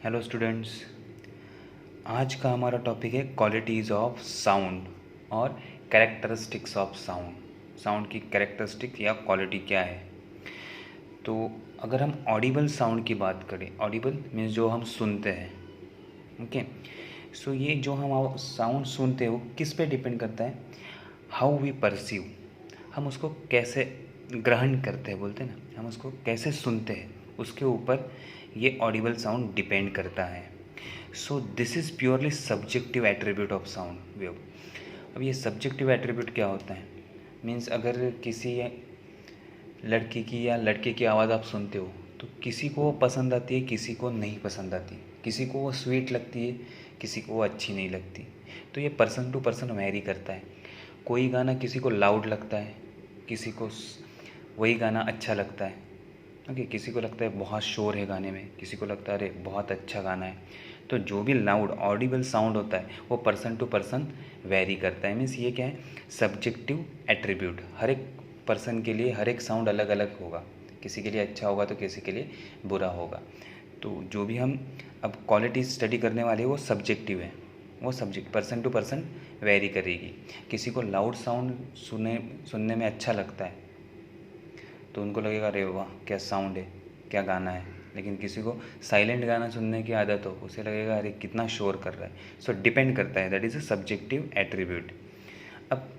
Hello students. आज का हमारा टॉपिक है क्वालिटीज़ ऑफ साउंड और कैरेक्टरिस्टिक्स ऑफ साउंड। साउंड की कैरेक्टरिस्टिक या क्वालिटी क्या है। तो अगर हम ऑडिबल साउंड की बात करें, ऑडिबल मीन्स जो हम सुनते हैं, ओके। सो ये जो हम साउंड सुनते हैं वो किस पे डिपेंड करता है, हाउ वी परसीव, हम उसको कैसे ग्रहण करते हैं, बोलते हैं ना, हम उसको कैसे सुनते हैं, उसके ऊपर ये ऑडिबल साउंड डिपेंड करता है। So this is purely subjective attribute of sound wave. अब ये सब्जेक्टिव एट्रीब्यूट क्या होता है, मीन्स अगर किसी लड़की की या लड़के की आवाज़ आप सुनते हो तो किसी को वो पसंद आती है, किसी को नहीं पसंद आती, किसी को वो स्वीट लगती है, किसी को वो अच्छी नहीं लगती। तो ये पर्सन टू पर्सन वेरी करता है। कोई गाना किसी को लाउड लगता है, किसी को वही गाना अच्छा लगता है, ओके। किसी को लगता है बहुत शोर है गाने में, किसी को लगता है अरे बहुत अच्छा गाना है। तो जो भी लाउड ऑडिबल साउंड होता है वो पर्सन टू पर्सन वेरी करता है। मीन्स ये क्या है, सब्जेक्टिव एट्रीब्यूट। हर एक पर्सन के लिए हर एक साउंड अलग अलग होगा, किसी के लिए अच्छा होगा तो किसी के लिए बुरा होगा। तो जो भी हम अब क्वालिटी स्टडी करने वाले वो सब्जेक्टिव है, वो subject person to person vary करेगी। किसी को लाउड साउंड सुनने में अच्छा लगता है तो उनको लगेगा अरे वाह क्या साउंड है, क्या गाना है। लेकिन किसी को साइलेंट गाना सुनने की आदत हो, उसे लगेगा अरे कितना शोर कर रहा है। सो डिपेंड करता है, that is a subjective attribute. अब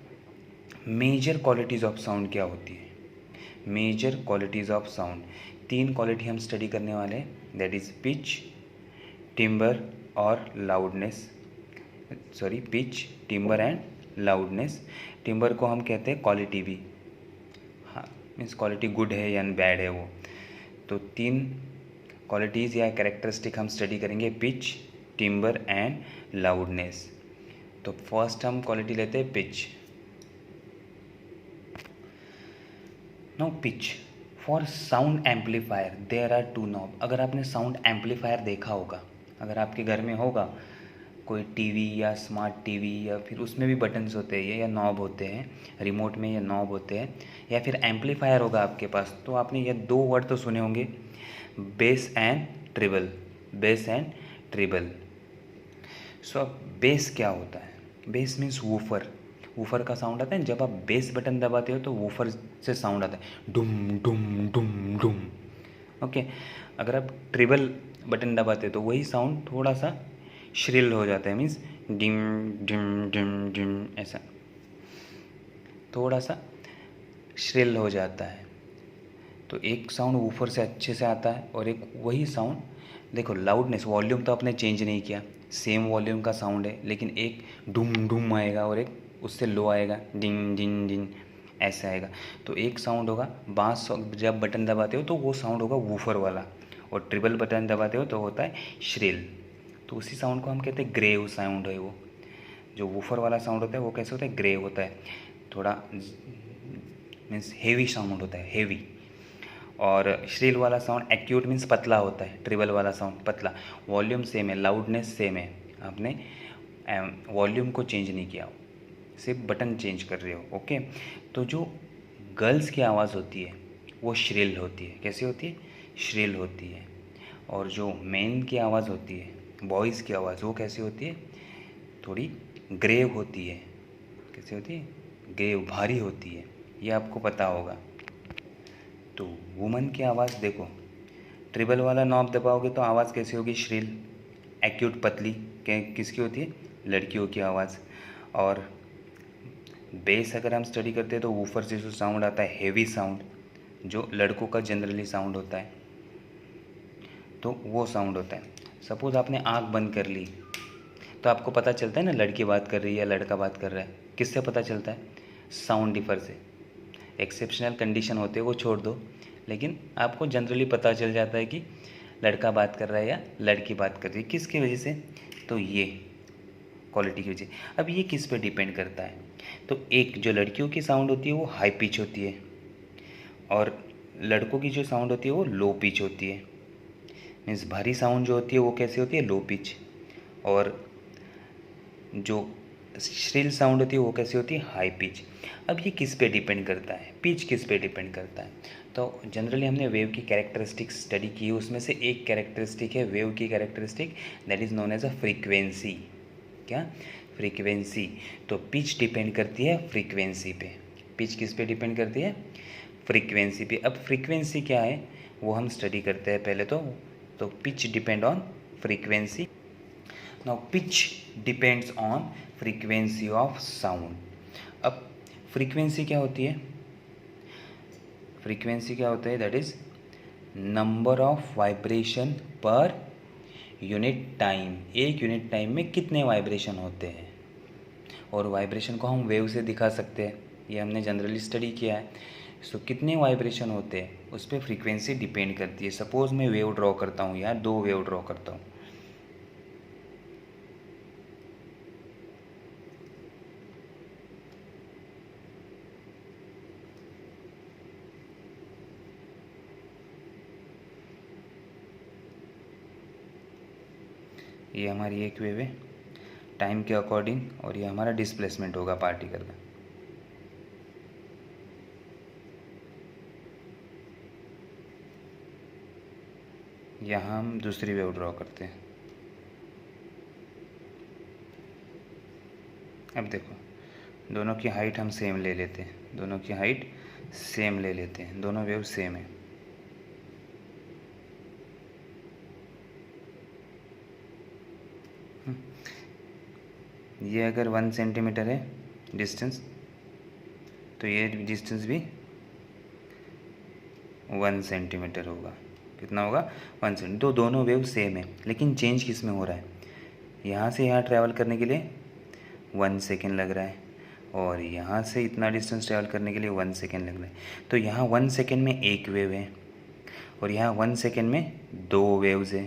मेजर क्वालिटीज़ ऑफ साउंड क्या होती है। Major qualities of sound, 3 quality हम स्टडी करने वाले हैं, दैट इज़ पिच, टिम्बर और loudness. Sorry, pitch, timbre and loudness. Timbre को हम कहते हैं क्वालिटी भी, हाँ, मीन्स क्वालिटी गुड है या बैड है वो। तो 3 क्वालिटीज़ या कैरेक्टरिस्टिक हम स्टडी करेंगे, पिच, टिम्बर एंड लाउडनेस। तो फर्स्ट हम क्वालिटी लेते हैं pitch. No pitch for sound amplifier there are 2 knob. अगर आपने साउंड एम्पलीफायर देखा होगा, अगर आपके घर में होगा कोई टीवी या स्मार्ट टीवी, या फिर उसमें भी बटन्स होते हैं या नॉब होते हैं, रिमोट में या नॉब होते हैं, या फिर एम्पलीफायर होगा आपके पास, तो आपने ये 2 वर्ड तो सुने होंगे, bass and treble. Bass and treble. So अब बेस क्या होता है, बेस मीन्स वूफर। वूफर का साउंड आता है जब आप बेस बटन दबाते हो तो वूफर से साउंड आता है, डुम डुम डुम डुम, ओके। अगर आप ट्रिबल बटन दबाते हो तो वही साउंड थोड़ा सा श्रिल हो जाता है, means dim dim dim dim, ऐसा थोड़ा सा श्रिल हो जाता है। तो एक साउंड वूफर से अच्छे से आता है और एक वही साउंड, देखो लाउडनेस, वॉल्यूम तो आपने चेंज नहीं किया, सेम वॉल्यूम का साउंड है, लेकिन एक डूम डूम आएगा और एक उससे लो आएगा, डिंग डिंग डिंग, ऐसा आएगा। तो एक साउंड होगा बांस, जब बटन दबाते हो तो वो साउंड होगा वूफर वाला, और ट्रिपल बटन दबाते हो तो होता है श्रिल। तो उसी साउंड को हम कहते हैं ग्रेव साउंड है वो। जो वूफर वाला साउंड होता है वो कैसे होता है, ग्रेव होता है, थोड़ा मीन्स हेवी साउंड होता है, हेवी। और श्रिल वाला साउंड एक्यूट मीन्स पतला होता है, ट्रिबल वाला साउंड पतला। वॉल्यूम सेम है, लाउडनेस सेम है, आपने वॉल्यूम को चेंज नहीं किया, सिर्फ बटन चेंज कर रहे हो, ओके। तो जो गर्ल्स की आवाज़ होती है वो श्रिल होती है, कैसी होती है, श्रिल होती है। और जो मेन की आवाज़ होती है, बॉयज़ की आवाज़, वो कैसी होती है, थोड़ी ग्रेव होती है। कैसी होती है, ग्रेव, भारी होती है, ये आपको पता होगा। तो वुमन की आवाज़ देखो, ट्रिबल वाला नॉब दबाओगे तो आवाज़ कैसी होगी, श्रिल, एक्यूट, पतली। किसकी होती है, लड़कियों की आवाज़। और बेस अगर हम स्टडी करते हैं तो वूफर से जो साउंड आता है, हेवी साउंड, जो लड़कों का जनरली साउंड होता है, तो वो साउंड होता है। सपोज़ आपने आँख बंद कर ली तो आपको पता चलता है ना लड़की बात कर रही है या लड़का बात कर रहा है, किससे पता चलता है, साउंड डिफर से। एक्सेप्शनल कंडीशन होते हैं वो छोड़ दो, लेकिन आपको जनरली पता चल जाता है कि लड़का बात कर रहा है या लड़की बात कर रही है, किसकी वजह से, तो ये क्वालिटी की वजह। अब ये किस पे डिपेंड करता है, तो एक जो लड़कियों की साउंड होती है वो हाई पिच होती है, और लड़कों की जो साउंड होती है वो लो पिच होती है। मीन्स भारी साउंड जो होती है वो कैसी होती है, लो पिच। और जो श्रिल साउंड होती है वो कैसी होती है, हाई पिच। अब ये किस पे डिपेंड करता है, पिच किस पे डिपेंड करता है? तो जनरली हमने वेव की कैरेक्टरिस्टिक्स स्टडी की है, उसमें से एक कैरेक्टरिस्टिक है वेव की characteristic, that is known as a frequency. क्या? फ्रीक्वेंसी। तो पिच डिपेंड करती है फ्रीक्वेंसी पे। पिच किस पे डिपेंड करती है? फ्रीक्वेंसी पे। अब फ्रीक्वेंसी क्या है वो हम स्टडी करते हैं पहले तो pitch depend on frequency. Now pitch depends on frequency of sound. अब फ्रीक्वेंसी क्या होती है? फ्रीक्वेंसी क्या होता है? That is number of vibration per unit time. एक यूनिट टाइम में कितने वाइब्रेशन होते हैं, और वाइब्रेशन को हम वेव से दिखा सकते हैं, ये हमने जनरली स्टडी किया है। सो कितने वाइब्रेशन होते हैं उस पर फ्रीक्वेंसी डिपेंड करती है। सपोज़ मैं वेव ड्रॉ करता हूँ या दो वेव ड्रॉ करता हूँ, ये हमारी एक वेव है टाइम के अकॉर्डिंग, और ये हमारा डिस्प्लेसमेंट होगा पार्टिकल का। यहाँ हम दूसरी वेव ड्रॉ करते हैं। अब देखो दोनों की हाइट हम सेम ले लेते हैं, दोनों की हाइट सेम ले लेते हैं, दोनों वेव सेम है। ये अगर 1 सेंटीमीटर है डिस्टेंस, तो ये डिस्टेंस भी 1 सेंटीमीटर होगा। कितना होगा? 1 सेंटीमीटर। तो दोनों वेव सेम है, लेकिन चेंज किस में हो रहा है? यहाँ से यहाँ ट्रैवल करने के लिए 1 सेकेंड लग रहा है, और यहाँ से इतना डिस्टेंस ट्रैवल करने के लिए 1 सेकेंड लग रहा है। तो यहाँ 1 सेकेंड में एक वेव है, और यहाँ 1 सेकेंड में दो वेव्स है।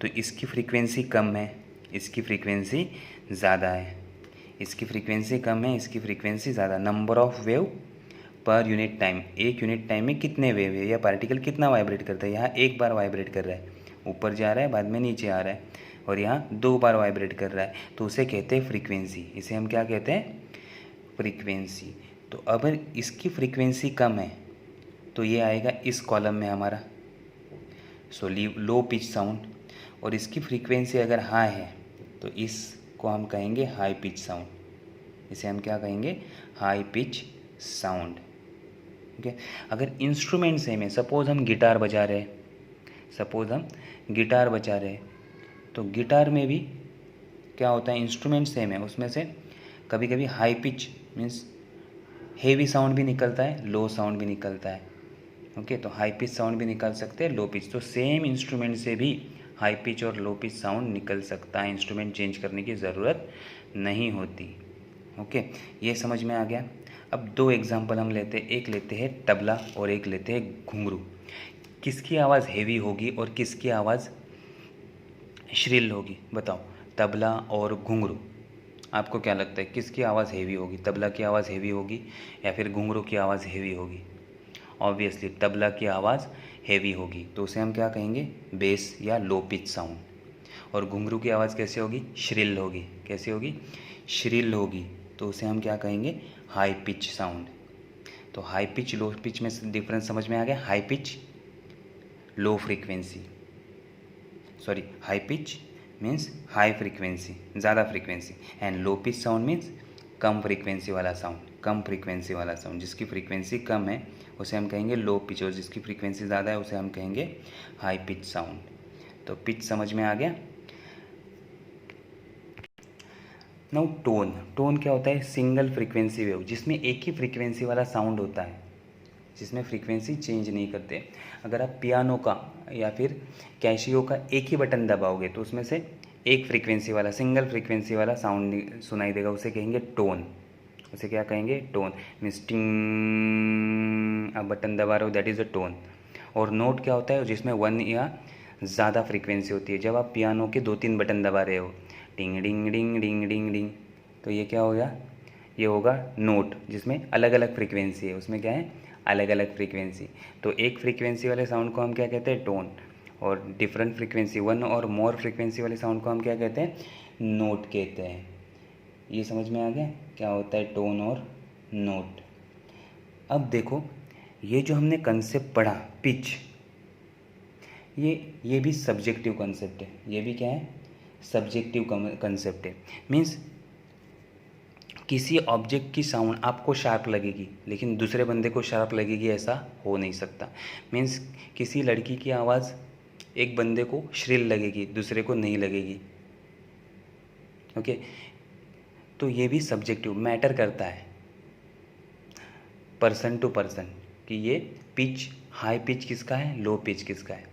तो इसकी फ्रीक्वेंसी कम है, इसकी फ्रीक्वेंसी ज़्यादा है। इसकी फ्रीक्वेंसी कम है, इसकी फ्रीक्वेंसी ज़्यादा। Number of wave per unit time, एक यूनिट टाइम में कितने वेव है या पार्टिकल कितना वाइब्रेट करता है। यहाँ एक बार वाइब्रेट कर रहा है, ऊपर जा रहा है, बाद में नीचे आ रहा है, और यहाँ 2 बार वाइब्रेट कर रहा है, तो उसे कहते हैं फ्रीक्वेंसी। इसे हम क्या कहते हैं? फ्रीक्वेंसी। तो अगर इसकी फ्रीक्वेंसी कम है तो ये आएगा इस कॉलम में हमारा, सो लो पिच साउंड। और इसकी फ्रीक्वेंसी अगर हाई है तो इसको हम कहेंगे हाई पिच साउंड। इसे हम क्या कहेंगे? High pitch sound. ओके। अगर इंस्ट्रूमेंट सेम है, सपोज़ हम गिटार बजा रहे हैं, तो गिटार में भी क्या होता है? इंस्ट्रूमेंट सेम है, उसमें से कभी कभी high pitch means heavy sound भी निकलता है, लो साउंड भी निकलता है। ओके, तो हाई पिच साउंड भी निकाल सकते हैं, लो पिच। तो सेम इंस्ट्रूमेंट से भी हाई पिच और लो पिच साउंड निकल सकता है, इंस्ट्रूमेंट चेंज करने की ज़रूरत नहीं होती। ओके, ये समझ में आ गया। अब 2 एग्जांपल हम लेते हैं, एक लेते हैं तबला और एक लेते हैं घुंघरू। किसकी आवाज़ हेवी होगी और किसकी आवाज़ श्रिल होगी? बताओ, तबला और घुंघरू, आपको क्या लगता है किसकी आवाज़ हेवी होगी? तबला की आवाज़ हेवी होगी या फिर घुंघरू की आवाज़ हेवी होगी? ऑब्वियसली तबला की आवाज़ हेवी होगी, तो उसे हम क्या कहेंगे? बेस या लो पिच साउंड। और घुंघरू की आवाज़ कैसे होगी? श्रिल होगी। कैसे होगी? श्रिल होगी, तो उसे हम क्या कहेंगे? High pitch sound. तो हाई पिच लो पिच में डिफरेंस समझ में आ गया? High pitch low frequency, sorry high pitch means high frequency, ज़्यादा frequency, and low pitch sound means कम फ्रीक्वेंसी वाला साउंड। जिसकी फ्रीक्वेंसी कम है उसे हम कहेंगे लो पिच, और जिसकी फ्रीक्वेंसी ज़्यादा है उसे हम कहेंगे हाई पिच साउंड। तो पिच समझ में आ गया। नाउ टोन क्या होता है? सिंगल फ्रीक्वेंसी वेव, जिसमें एक ही फ्रीक्वेंसी वाला साउंड होता है, जिसमें फ्रीक्वेंसी चेंज नहीं करते। अगर आप पियानो का या फिर कैशियो का एक ही बटन दबाओगे तो उसमें से एक फ्रीक्वेंसी वाला, सिंगल फ्रीक्वेंसी वाला साउंड सुनाई देगा, उसे कहेंगे टोन। उसे क्या कहेंगे? टोन। मीन्स टिंग, आप बटन दबा रहे हो, दैट इज़ अ टोन। और नोट क्या होता है? जिसमें 1 या ज़्यादा फ्रीक्वेंसी होती है। जब आप पियानो के 2-3 बटन दबा रहे हो, टिंग डिंग डिंग डिंग डिंग डिंग, तो ये क्या हो गया? ये होगा नोट, जिसमें अलग अलग फ्रीक्वेंसी है। उसमें क्या है? अलग अलग फ्रीक्वेंसी। तो एक फ्रीक्वेंसी वाले साउंड को हम क्या कहते हैं? टोन। और डिफरेंट फ्रीक्वेंसी, 1 और मोर फ्रीक्वेंसी वाले साउंड को हम क्या कहते हैं? नोट कहते हैं। ये समझ में आ गया क्या होता है टोन और नोट। अब देखो ये जो हमने कंसेप्ट पढ़ा पिच, ये भी सब्जेक्टिव कंसेप्ट है। ये भी क्या है, सब्जेक्टिव कंसेप्ट है। मीन्स किसी ऑब्जेक्ट की साउंड आपको शार्प लगेगी लेकिन दूसरे बंदे को शार्प लगेगी, ऐसा हो नहीं सकता। मीन्स किसी लड़की की आवाज़ एक बंदे को श्रिल लगेगी, दूसरे को नहीं लगेगी। ओके, तो ये भी सब्जेक्टिव मैटर करता है पर्सन टू पर्सन कि ये पिच, हाई पिच किसका है, लो पिच किसका है।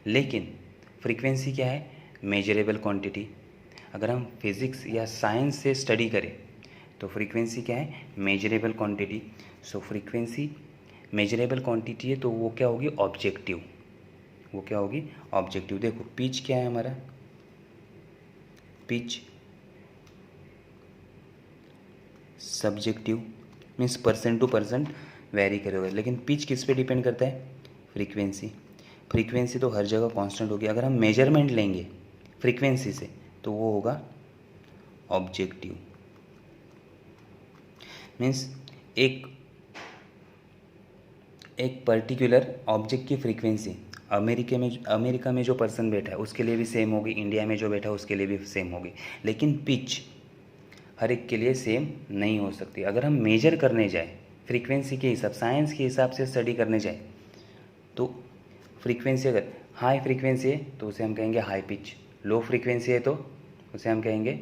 लेकिन फ्रीक्वेंसी क्या है, मेजरेबल क्वांटिटी। अगर हम फिज़िक्स या साइंस से स्टडी करें तो फ्रीक्वेंसी क्या है, मेजरेबल क्वांटिटी। सो फ्रीक्वेंसी मेजरेबल क्वांटिटी है तो वो क्या होगी, ऑब्जेक्टिव। वो क्या होगी, ऑब्जेक्टिव। देखो पिच क्या है हमारा, pitch subjective means person to person vary करेगा। लेकिन पिच किस पे डिपेंड करता है, फ्रीक्वेंसी। फ्रीक्वेंसी तो हर जगह कांस्टेंट होगी। अगर हम मेजरमेंट लेंगे फ्रीक्वेंसी से तो वो होगा ऑब्जेक्टिव। मीन्स एक पर्टिकुलर ऑब्जेक्ट की फ्रीक्वेंसी अमेरिका में जो पर्सन बैठा है उसके लिए भी सेम होगी, इंडिया में जो बैठा है उसके लिए भी सेम होगी। लेकिन पिच हर एक के लिए सेम नहीं हो सकती। अगर हम मेजर करने जाए फ्रीक्वेंसी के हिसाब, साइंस के हिसाब से स्टडी करने जाए तो फ्रीक्वेंसी अगर हाई फ्रीक्वेंसी है तो उसे हम कहेंगे हाई पिच, लो फ्रीक्वेंसी है तो उसे हम कहेंगे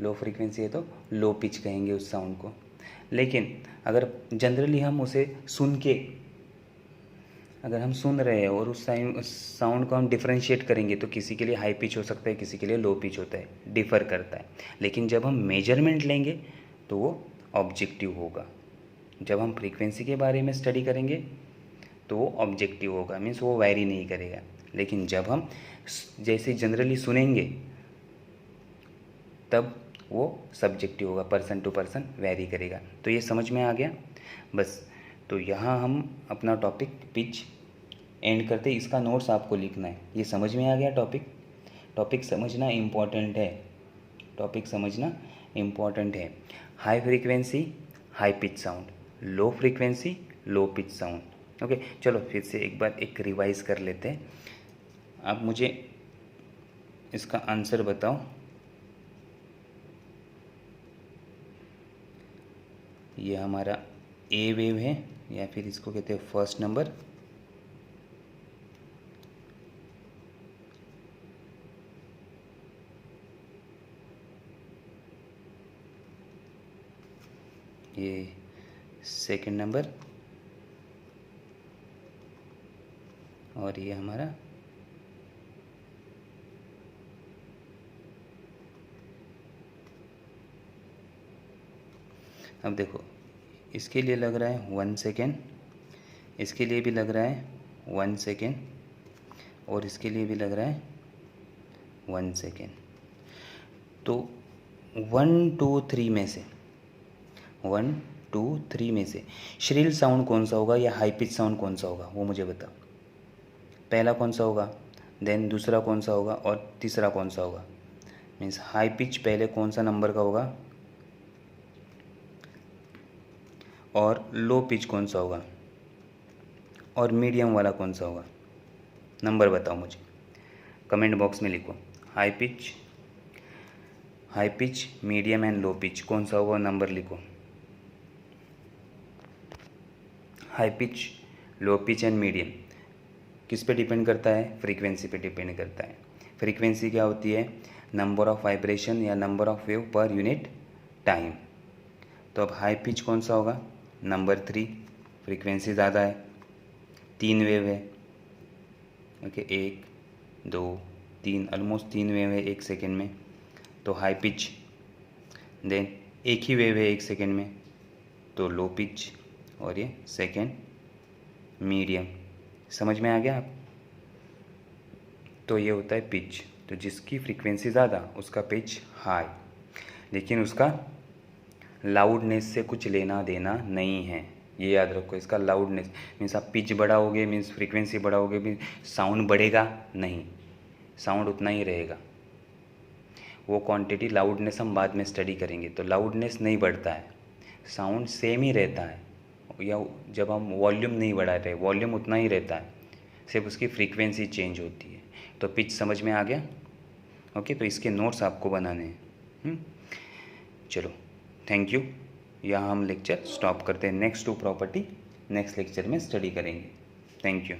लो फ्रीक्वेंसी है तो लो पिच कहेंगे उस साउंड को। लेकिन अगर जनरली हम उसे अगर हम सुन रहे हैं और उस साउंड को हम डिफ्रेंशिएट करेंगे तो किसी के लिए हाई पिच हो सकता है, किसी के लिए लो पिच होता है, डिफ़र करता है। लेकिन जब हम मेजरमेंट लेंगे तो वो ऑब्जेक्टिव होगा। जब हम फ्रीक्वेंसी के बारे में स्टडी करेंगे तो वो ऑब्जेक्टिव होगा, मीन्स वो वैरी नहीं करेगा। लेकिन जब हम जैसे जनरली सुनेंगे तब वो सब्जेक्टिव होगा, पर्सन टू पर्सन वैरी करेगा। तो ये समझ में आ गया बस। तो यहाँ हम अपना टॉपिक पिच एंड करते। इसका नोट्स आपको लिखना है। ये समझ में आ गया टॉपिक समझना इम्पॉर्टेंट है, टॉपिक समझना इम्पॉर्टेंट है। High frequency high pitch sound, low frequency लो पिच साउंड। ओके, चलो फिर से एक बार एक रिवाइज कर लेते हैं। आप मुझे इसका आंसर बताओ। ये हमारा ए वेव है या फिर इसको कहते हैं फर्स्ट नंबर, ये सेकंड नंबर, और ये हमारा अब देखो इसके लिए लग रहा है 1 सेकेंड, इसके लिए भी लग रहा है 1 सेकेंड, और इसके लिए भी लग रहा है 1 सेकेंड। तो 1 2 3 में से 1 2 3 में से श्रिल साउंड कौन सा होगा या हाई पिच साउंड कौन सा होगा वो मुझे बताओ। पहला कौन सा होगा, देन दूसरा कौन सा होगा और तीसरा कौन सा होगा। मीन्स हाई पिच पहले कौन सा नंबर का होगा और लो पिच कौन सा होगा और मीडियम वाला कौन सा होगा। नंबर बताओ मुझे, कमेंट बॉक्स में लिखो। High pitch medium and low pitch कौन सा होगा, नंबर लिखो। High pitch, low pitch and medium किस पे डिपेंड करता है, फ्रीक्वेंसी पे डिपेंड करता है। फ्रीक्वेंसी क्या होती है, नंबर ऑफ वाइब्रेशन या number of wave per unit time. तो अब हाई पिच कौन सा होगा, नंबर 3, फ्रीक्वेंसी ज़्यादा है, 3 वेव है। ओके, 1 2 3, ऑलमोस्ट 3 वेव है 1 सेकेंड में, तो हाई पिच। देन एक ही वेव है 1 सेकेंड में तो लो पिच, और ये सेकेंड मीडियम। समझ में आ गया आप। तो ये होता है पिच। तो जिसकी फ्रीक्वेंसी ज़्यादा उसका पिच हाई, लेकिन उसका लाउडनेस से कुछ लेना देना नहीं है, ये याद रखो। इसका लाउडनेस मीन्स आप पिच बढ़ाओगे मीन्स फ्रीक्वेंसी बढ़ाओगे मीन्स साउंड बढ़ेगा नहीं, साउंड उतना ही रहेगा। वो क्वांटिटी लाउडनेस हम बाद में स्टडी करेंगे। तो लाउडनेस नहीं बढ़ता है, साउंड सेम ही रहता है, या जब हम वॉल्यूम नहीं बढ़ा रहे वॉल्यूम उतना ही रहता है, सिर्फ उसकी फ्रीक्वेंसी चेंज होती है। तो पिच समझ में आ गया? ओके, तो इसके नोट्स आपको बनाने हैं। चलो, थैंक यू। यहाँ हम लेक्चर स्टॉप करते हैं। नेक्स्ट 2 प्रॉपर्टी नेक्स्ट लेक्चर में स्टडी करेंगे। Thank you.